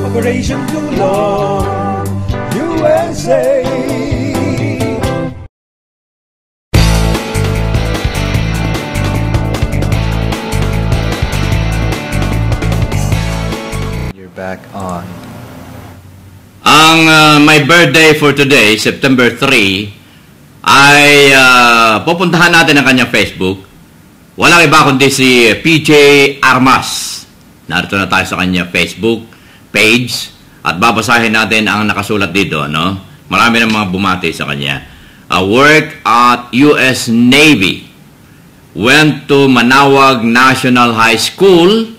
Operation Tulong USA. You're back on. Ang my birthday for today, September 3, ay pupuntahan natin ang kanyang Facebook. Walang iba kundi si PJ Armas. Narito na tayo sa kanyang Facebook page at babasahin natin ang nakasulat dito. No? Marami ng mga bumati sa kanya. Work at US Navy. Went to Manaoag National High School.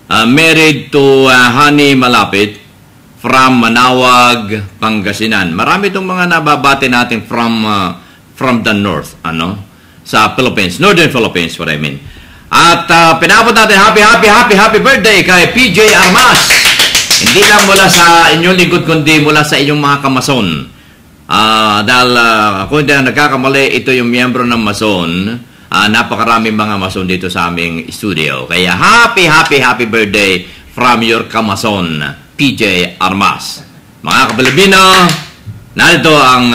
Married to Honey Malapit from Manaoag, Pangasinan. Marami itong mga nababati natin from the north, sa Philippines, Northern Philippines, what I mean. At pinabot natin happy birthday kay PJ Armas. Hindi lang mula sa inyong lingkod, kundi mula sa inyong mga kamason. Dahil kung hindi na nagkakamali, ito yung miyembro ng mason. Napakaraming mga mason dito sa aming studio. Kaya happy birthday from your kamason, PJ Armas. Mga Kapilipino, narito ang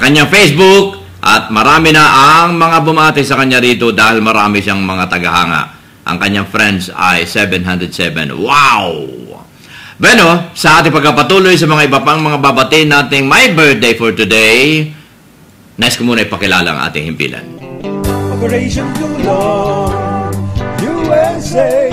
kanyang Facebook at marami na ang mga bumati sa kanya rito dahil marami siyang mga tagahanga. Ang kanyang friends ay 707. Wow! Bueno, sa ating pagpapatuloy sa mga iba pang mga babatiin nating my birthday for today, nais ko muna ipakilala ang ating himpilan. Operation Tulong USA.